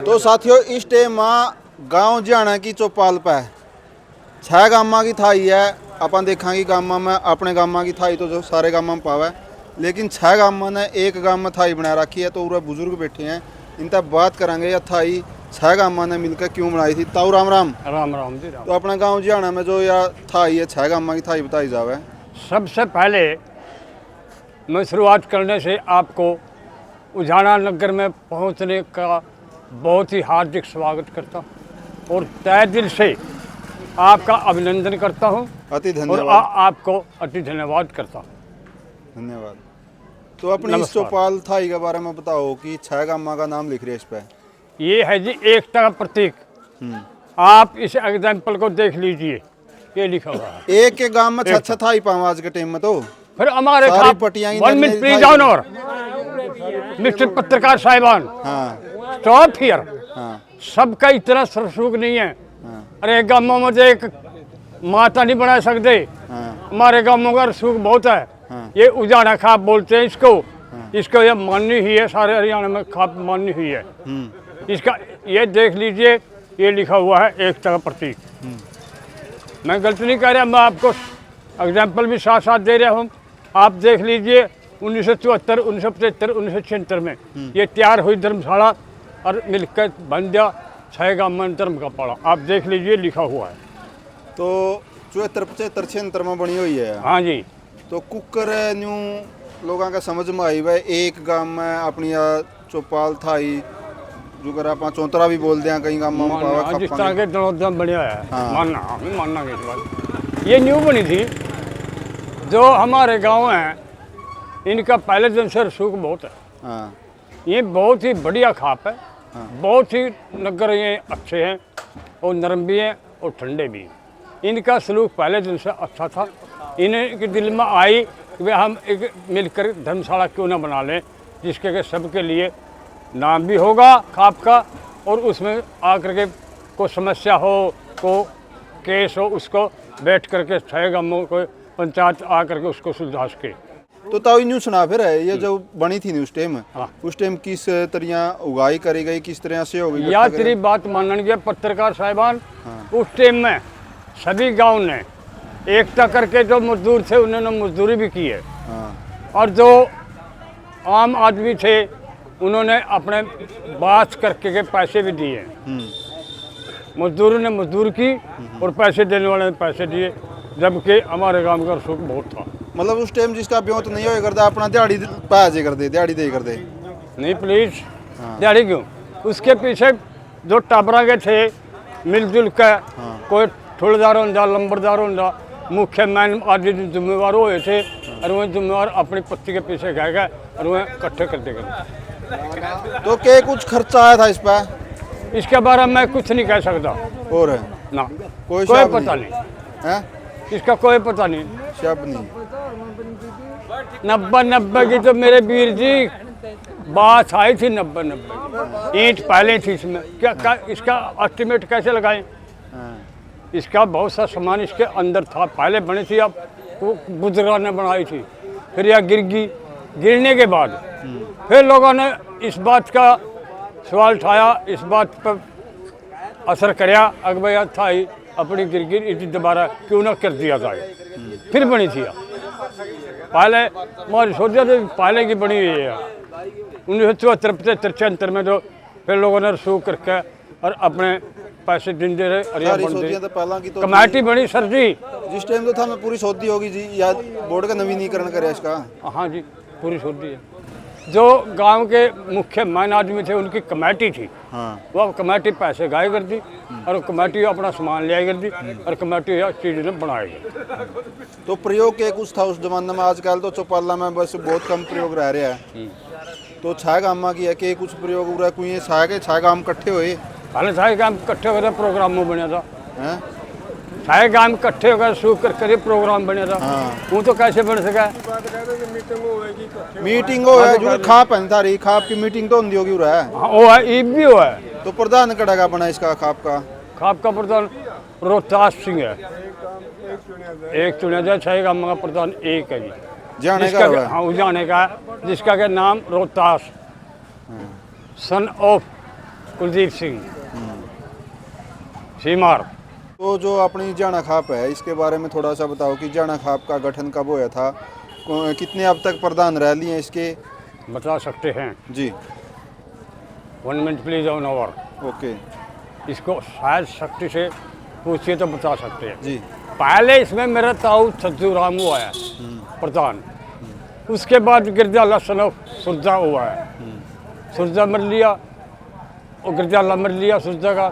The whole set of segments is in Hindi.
तो साथियों इस टाइम गांव जाना की चौपाल पे 6 गामा की थाई है। अपन देखा कि गामा में अपने गामा की थाई तो जो सारे गामा में पावा है, लेकिन 6 गामा ने एक गाम में थाई बना रखी है। तो पूरा बुजुर्ग बैठे हैं, इनसे बात करेंगे या थाई 6 गामा ने मिलकर क्यों बनाई थी। ताऊ राम राम। राम राम जी राम। तो अपना गांव जाना में जो या थाई है 6 गामा की थाई बताई जावे। सबसे पहले मैं शुरुआत करने से आपको उजाना नगर में पहुंचने का बहुत ही हार्दिक स्वागत करता हूं और तहे दिल से आपका अभिनंदन करता हूं अति और धन्यवाद। आपको अति धन्यवाद करता हूं। धन्यवाद। तो अपनी इस चौपाल थाई के बारे में बताओ कि 6 गामा का नाम लिख रहे इस पे। ये है जी एकता का प्रतीक। आप इस एग्जाम्पल को देख लीजिए, ये लिखा हुआ है। एक के गांव में 6 थाई पावा आज के टाइम में। तो फिर हमारे सारी पट्टियां ही 1 मिनट प्लीज डाउन और मिस्टर पत्रकार साहिबान, हाँ स्टॉप हियर। हाँ सबका इतना सरसूख नहीं है। हाँ अरे गांवों में तो एक माता नहीं बना सकते, हाँ हमारे गांवों का रसूख बहुत है। हाँ। ये उजाड़ा खाप बोलते हैं इसको। इसको ये माननी ही है, सारे हरियाणा में खाप माननी हुई है। इसका ये देख लीजिए, ये लिखा हुआ है एकता का प्रतीक। मैं गलत नहीं कह रहा, मैं आपको एग्जाम्पल भी साथ साथ दे रहा हूँ। आप देख लीजिए 1974, 1975, 1976 में ये तैयार हुई धर्मशाला और मिलकर बन गया 6 गामा धर्म का पाड़ा। आप देख लीजिए, लिखा हुआ है। तो 74, 75, 76 में बनी हुई है। हाँ जी। तो कुकर न्यू लोगों का समझ में आई है एक गांव में अपनी चौपाल थाई जो कर आप चौतरा भी बोलते हैं कई गांव में पावा जिस तरह के दम बढ़िया है। हाँ। मानना इस बात। ये न्यू बनी थी। जो हमारे गांव हैं इनका पहले दिन से रसूख बहुत है। हाँ ये बहुत ही बढ़िया खाप है। बहुत ही नगर ये अच्छे हैं और नरम भी हैं और ठंडे भी हैं। इनका सलूक पहले दिन से अच्छा था। इन्हें के दिल में आई कि भाई हम एक मिलकर धर्मशाला क्यों ना बना लें, जिसके के सबके लिए नाम भी होगा खाप का और उसमें आकर के कोई समस्या हो, को केस हो, उसको बैठ करके 6 गांवों को पंचायत आकर के उसको सुलझा सके। तो ताऊ न्यू सुना फिर है ये जो बनी थी उस टाइम। हाँ। उस टाइम किस तरह उगाई करी गई, किस तरह से हो गई। या तेरी बात मानन गया पत्रकार साहिबान। उस टाइम में सभी गांव ने एकता करके जो मजदूर थे उन्होंने मजदूरी भी की है। हाँ। और जो आम आदमी थे उन्होंने अपने बात करके के पैसे भी दिए। मजदूरों ने मजदूर की और पैसे देने वाले ने पैसे दिए, जबकि हमारे गांव का रसूख बहुत था। मतलब उस टाइम जिसका ब्यों तो नहीं हो करता अपना दिहाड़ी पैसे कर दे, दिहाड़ी दे कर दे। नहीं प्लीज, दिहाड़ी क्यों? उसके पीछे जो टाबरा के थे मिलजुल कर, कोई ठुलदार होंदा, लंबरदार होंदा, मुख्य मैन आदि जिम्मेवार हुए थे और वह जिम्मेवार अपनी पत्ती के पीछे गए और वह इकट्ठे करते गए। तो क्या कुछ खर्चा आया था इस पर? इसके बारे में मैं कुछ नहीं कह सकता। और ना कोई कोई शब्द पता नहीं है? इसका कोई पता नहीं। शब्द नहीं। 90 की तो मेरे वीर जी बात आई थी। 90 ईंट पहले थी इसमें। क्या इसका एस्टिमेट कैसे लगाएं? इसका बहुत सा सामान इसके अंदर था, पहले बनी थी, अब वो बुजुर्गों ने बनाई थी। फिर यह गिरने के बाद फिर लोगों ने इस बात का सवाल उठाया, इस बात पर असर कराया अगर भाई था ही अपनी गिर दोबारा क्यों ना कर दिया जाए। फिर बनी थी। पहले हमारी सोचा तो पहले की बनी हुई है 1974, 75, 76 में। तो फिर लोगों ने रसूख करके और अपने पैसे दिन दे रहे। तो कमेटी बनी सर जी जिस टाइम तो था मैं पूरी सौदी होगी जी या बोर्ड का नवीनीकरण करे इसका। हाँ जी, पूरी सौदी है। जो गांव के मुख्य मैन आदमी थे उनकी कमेटी थी। हाँ। वो कमेटी पैसे गाय कर दी और कमेटी अपना सामान ले कर दी और कमेटी चीज़ ने बनाई। तो प्रयोग के कुछ था उस जमाने में? आजकल तो चौपाला में बस बहुत कम प्रयोग रह रहा है। तो 6 गामा की है कि कुछ प्रयोग हो रहा है? कोई 6 गाम इकट्ठे हुए पहले 6 गांव इकट्ठे होकर प्रोग्राम में बना था। हैं? 6 गांव इकट्ठे होकर सूख कर प्रोग्राम बना था। वो तो कैसे बन सका? मीटिंग हो है जो खाप है थारी खाप की मीटिंग तो होंगी होगी रहा है। हाँ वो है, ईब भी हुआ है। तो प्रधान कड़ेगा बना इसका खाप का? खाप का प्रधान रोहतास सिंह है। एक चुना जाए 6 गांव का प्रधान एक है जी। जाने का? हाँ जाने का, जिसका के नाम रोहतास सन ऑफ कुलदीप सिंह सीमार। तो जो अपनी जाना खाप है इसके बारे में थोड़ा सा बताओ कि जाना खाप का गठन कब हुआ था, कितने अब तक प्रधान रह लिए हैं इसके? बता सकते हैं? जी 1 minute please on over. Okay इसको शायद शक्ति से पूछिए तो बता सकते हैं। जी पहले इसमें मेरा ताऊ सज्जू रामू आया प्रधान, उसके बाद गिरजाला सनफ सुरजा हुआ है, सुरजा मर लिया और गिरजाला मर लिया सुरजा का,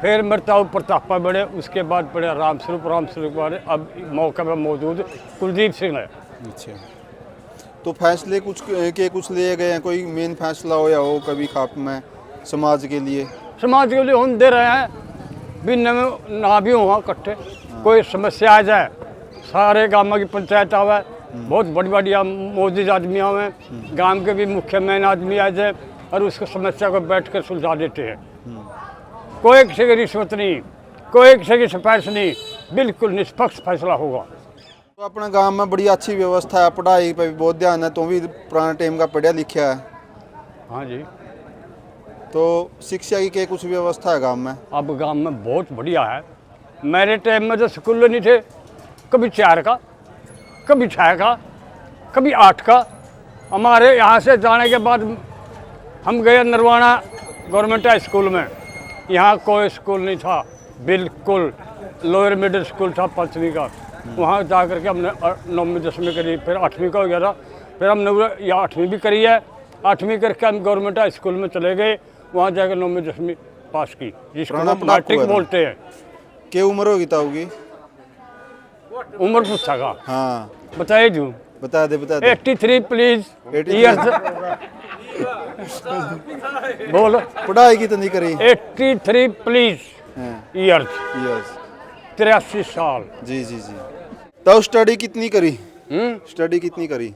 फिर मेरे ताऊ प्रतापा बड़े, उसके बाद बड़े रामस्वरूप बड़े, अब मौके पर मौजूद कुलदीप सिंह है। अच्छा, तो फैसले कुछ लिए गए हैं, कोई मेन फैसला हो या हो कभी खाप में समाज के लिए? समाज के लिए हम दे रहे हैं भी ना भी हुआ इकट्ठे, कोई समस्या आ जाए सारे गाँव की पंचायत आवे, बहुत बड़ी बड़ी मौजूद आदमी आवे, गांव के भी मुख्य मैन आदमी आ जाए और उसको समस्या को बैठ कर सुलझा देते हैं। कोई किसी की रिश्वत नहीं, कोई किसी की सिफारिश नहीं, बिल्कुल निष्पक्ष फैसला होगा। तो अपने गांव में बड़ी अच्छी व्यवस्था है, पढ़ाई पे भी बहुत ध्यान है, तो भी पुराने टाइम का पढ़ा लिखा है। हाँ जी, तो शिक्षा की क्या कुछ व्यवस्था है गांव में? अब गांव में बहुत बढ़िया है। मेरे टाइम में जो स्कूल नहीं थे, कभी 4 का, कभी 6 का, कभी 8 का। हमारे यहाँ से जाने के बाद हम गए नरवाना गवर्नमेंट हाई स्कूल में, यहाँ कोई स्कूल नहीं था, बिल्कुल लोअर मिडिल स्कूल था 5वीं का। वहाँ जा कर के हमने 9वीं 10वीं करी, फिर 8वीं का हो गया था, फिर हमने या 8वीं भी करी है। 8वीं करके हम गवर्नमेंट हाई स्कूल में चले गए, वहाँ जाकर 9वीं 10वीं पास की, जिसको मैट्रिक बोलते हैं। क्या उम्र होगी ताऊ की? उम्र पूछा का? हाँ बताइए जू, बता दे 83 प्लीज 83 ईयर्स बोलो। पढ़ाई की तो नहीं करी? 83 प्लीज ईयर्स, यस 83 साल। जी जी जी। तो स्टडी कितनी करी? स्टडी कितनी करी?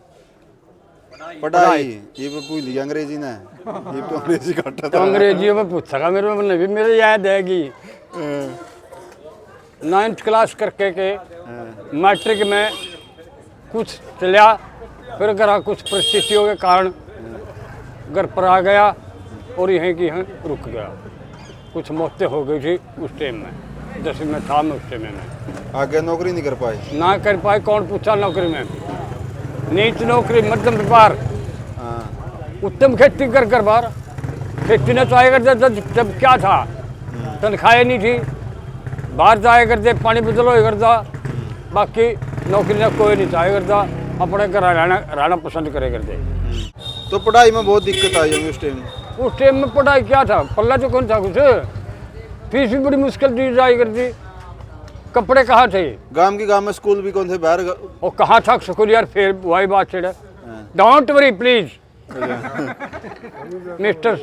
पढ़ाई ये भूल गया अंग्रेजी ने, ये तो अंग्रेजी काटा तो था। अंग्रेजी में पूछा मेरे में भी मेरे याद है कि 9th क्लास करके के मैट्रिक में कुछ चलिया, फिर घर कुछ परिस्थितियों के कारण घर पर आ गया और यहीं की यहाँ रुक गया। कुछ मौतें हो गई थी उस टाइम में, 10वीं में था मैं उस टाइम में। आगे नौकरी नहीं कर पाए? ना कर पाए, कौन पूछा नौकरी में? नीच नौकरी, मध्यम व्यापार, उत्तम खेती कर बार खेती ने चाहे करते जब क्या था, तनख्वाहें नहीं थी, बाहर जाए करते, पानी बदलो करता, बाकी नौकरी ना कोई नहीं चाहे करता, अपने घर रहना पसंद करे करते। तो पढ़ाई में बहुत दिक्कत आई होगी उस टाइम? उस टाइम में पढ़ाई क्या था, पल्ला तो कौन था कुछ, फीस भी बड़ी मुश्किल दी जाए करती, कपड़े कहाँ थे, गांव में स्कूल भी कौन थे बाहर? और कहाँ था स्कूल यार, फिर वही बात छेड़ा। डोंट वरी प्लीज मिस्टर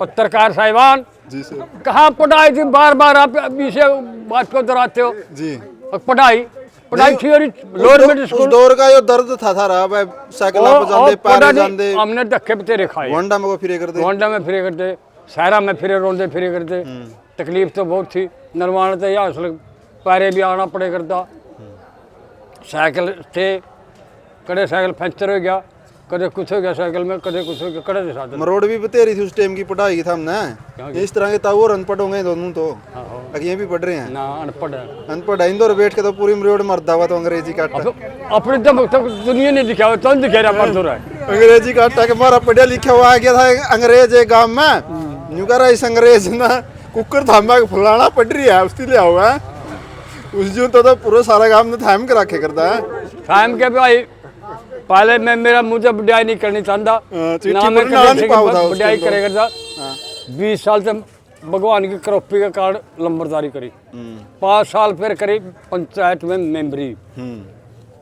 पत्रकार साहिबान, जी सर। कहाँ पढ़ाई थी, बार बार आप इसे बात को दोहराते हो। जी पढ़ाई थी और लोअर मिडिल उस स्कूल दौर का यो दर्द था रहा भाई, साइकिल पे जांदे, पैर जांदे, हमने धक्के पे तेरे खाए, होंडा में को फिरे करते, होंडा में फिरे करते, शहरा में फिरे रोंदे फिरे करते। तकलीफ तो बहुत थी, नरवाना तो या असल पैरे भी आना पड़े करता, साइकिल थे, कड़े साइकिल पंचर हो गया, कदे कुछ हो गया साइकिल में, कदे कुछ हो गया, कड़े के साथ मरोड़ भी बतेरी थी उस टाइम की पढ़ाई की था हमने। इस तरह के ताऊ और अनपढ़ होंगे दोनों, तो ये भी पढ़ रहे हैं ना अनपढ़ अनपढ़ इंदौर बैठ के तो पूरी मरोड़ मरदा हुआ तो अंग्रेजी काटा, अपने तक दुनिया नहीं दिखा, तो दिखे रहा मर तो रहा है अंग्रेजी काटा के मारा पढ़ा लिखा हुआ आ गया था अंग्रेज एक गाँव में, न्यू कह रहा इस अंग्रेज ना कुकर थामा फुलाना पड़ रही है उसकी लिया हुआ है उस जो तो पूरा सारा गाँव ने थाम के रखे करता है। थाम के भाई पहले मैं मेरा मुझे बुढ़ाई नहीं करनी चाहता, ना मैं बुढ़ाई करे करता। 20 साल से भगवान की कृपा के कारण लंबरदारी करी, 5 साल फिर करी पंचायत में मेंबरी,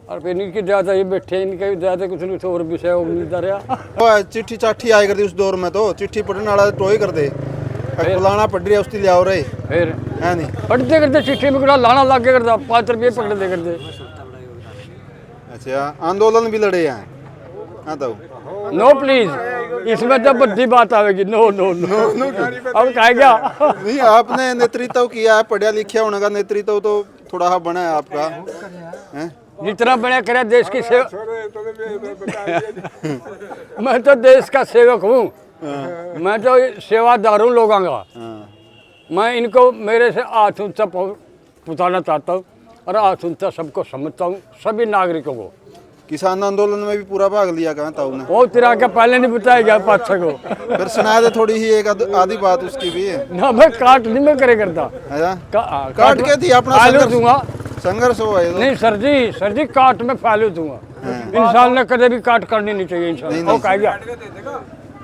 और फिर इनकी ज्यादा ये बैठे, इनके ज्यादा कुछ नहीं और विषय मिलता रहा। चिट्ठी चाठी आया करती उस दौर में, तो चिट्ठी पढ़ने वाला टोई कर दे, फुलाना पड़ रही है उसकी लिया रहे, फिर है नहीं पढ़ते करते चिट्ठी में लाना लाग के करता, 5 रुपये पकड़ते करते। अच्छा, आंदोलन भी लड़े हैं? हाँ तो नो प्लीज, इसमें तो बड़ी बात आएगी, नो नो नो अब कह गया नहीं, आपने नेतृत्व किया है, पढ़ा लिखा होने का नेतृत्व तो थोड़ा सा बना है आपका, हैं? जितना बड़ा करे देश की सेवा मैं तो देश का सेवक हूँ, मैं तो सेवादार हूँ लोगों का। हाँ। मैं इनको मेरे से हाथ ऊंचा बताना चाहता हूँ और हाथ ऊंचा सबको समझता हूँ, सभी नागरिकों को। किसान आंदोलन में भी पूरा भाग लिया कहाँ ताऊ ने? बहुत तरह के पहले नहीं बताया गया पाछा को। फिर सुना दे थोड़ी ही एक आधी बात उसकी भी। ना मैं काट नहीं मैं करे करता। है काट काट के थी अपना फालू संघर्ष दूंगा। संघर्ष हुआ है तो। नहीं सर जी काट में फालू दूंगा। इंसान ने कभी भी काट करनी नहीं चाहिए इंसान। वो कहेगा।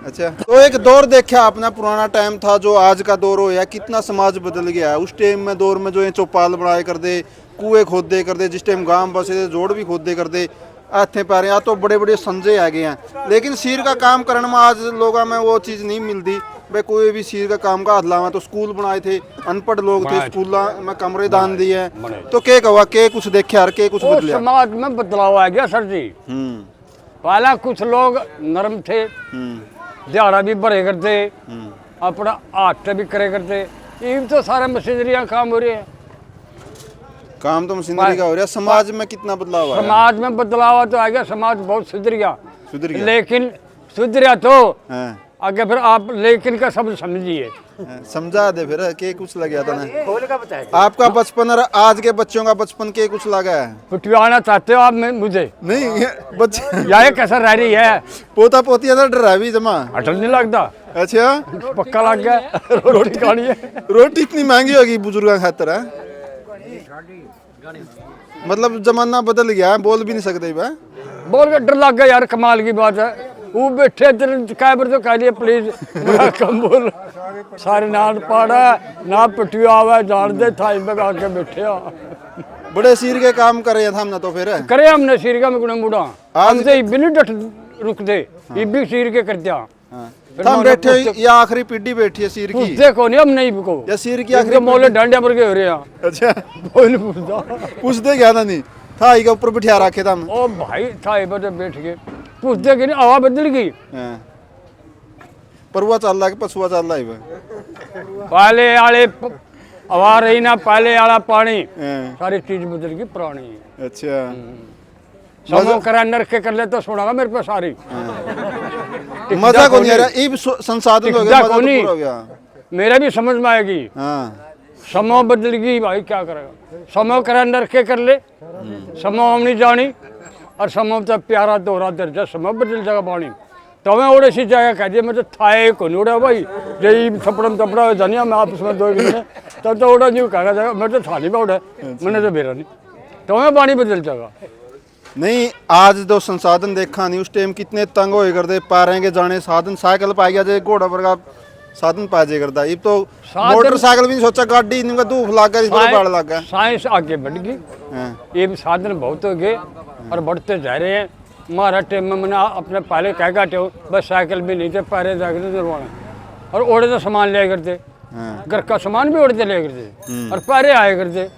अच्छा, तो एक दौर देखा आपने, पुराना टाइम था जो आज का दौर हो या कितना समाज बदल गया है। उस टाइम में दौर में जो ये चौपाल बनाए कर दे, कुएं खोदे कर दे, जिस टाइम गांव बसे थे जोड़ भी खोदे कर दे, हाथे पैर या तो बड़े बड़े संजय आ गए हैं। लेकिन सिर का काम करने में आज लोगों में वो चीज़ नहीं मिलती। भाई कोई भी सिर का काम का हाथ लावा तो स्कूल बनाए थे, अनपढ़ लोग थे, स्कूल में कमरे दान दिए हैं। तो के कहा के कुछ देखे यार, के कुछ बदले? समाज में बदलाव आ गया सर जी। पहला कुछ लोग नरम थे, दिहाड़ा भी भरे करते, अपना हाथ भी करे करते। ये तो सारे मशीनरियाँ काम हो रही है। काम तो मशीनरी का हो रहा है। समाज में कितना बदलाव आया? समाज में बदलाव तो आ गया, समाज बहुत सुधर गया। सुधर गया। लेकिन सुधरा तो हाँ। आगे फिर आप लेकिन का शब्द समझिए। समझा दे फिर के कुछ लग गया था ना। आपका बचपन और आज के बच्चों का बचपन के कुछ लगा है? पिटवाना चाहते हो आप मुझे? नहीं बच्चे यह कैसा रह रही है? पोता पोतिया तो डरा भी जमा। अटल नहीं लगता। अच्छा, पक्का लग गया। रोटी खानी है। रोटी इतनी महंगी होगी बुजुर्गों खातर है? मतलब जमाना बदल गया है, बोल भी नहीं सकते भाई। बोल के डर लग गया यार, कमाल की बात है। वो बैठे कैबर तो कह दिया प्लीज बड़ा कम बोल, सारे नान पाड़ा ना पिटिया हुआ जान दे थाई में आके बैठे बड़े सिर के काम करे था हमने तो फिर करे हमने सिर का में गुना मुड़ा हम तो इब्बी नहीं डट रुकते, इब्बी सिर के कर दिया। हम बैठे ये आखिरी पीढ़ी बैठी है सिर की। देखो नहीं हम नहीं को या सिर की आखिरी मोले डांडिया पर के हो रहे हैं। अच्छा, कोई नहीं पूछता। पूछते क्या था? नहीं था ही का ऊपर बिठा रखे था हम। ओ भाई थाई पर बैठ के पूछते कि नहीं हवा बदल गई। परवा चल रहा है कि पशुआ चल रहा है? पहले आले हवा रही ना, पहले आला पानी, सारी चीज बदल गई पुरानी। अच्छा, समो करा नरक के कर ले तो सुनागा मेरे पे सारी। मजा को नहीं आ रहा, ये संसाधन हो गया, मजा तो पूरा हो गया। मेरा भी समझ में आएगी। समो बदल गई भाई, क्या करेगा? समो करा नरक के कर ले, समो हम नहीं जानी और समो तो प्यारा दोहरा दर्जा समो बदल जाएगा पानी। तो मैं और ऐसी जगह कह दिया मैं तो थाए को नहीं उड़ा भाई, यही थपड़म थपड़ा जानिया मैं आपस में 2 महीने तब तो उड़ा नहीं कहा जाएगा। मैं तो थाली में उड़ा, मैंने तो बेरा नहीं, तो मैं पानी बदल जाएगा। नहीं आज जो संसाधन देखा नहीं, उस टाइम कितने तंग होए करते, पारेंगे जाने साधन, साइकिल पाई गया, घोड़ा वर्गा साधन पा जे करता। ये तो मोटरसाइकिल भी नहीं सोचा, गाड़ी इनका धूप लग गया, बाढ़ लग गया। साइंस आगे बढ़ गई, ये साधन बहुत हो गए और बढ़ते जा रहे हैं। हमारा टाइम में मैंने अपने पहले कह काटे हो, बस साइकिल भी नहीं थे, पैरे जाकर दरवाना और ओढ़े तो सामान लिया करते, घर का सामान भी ओढ़ते लिया करते और पैरे आया करते।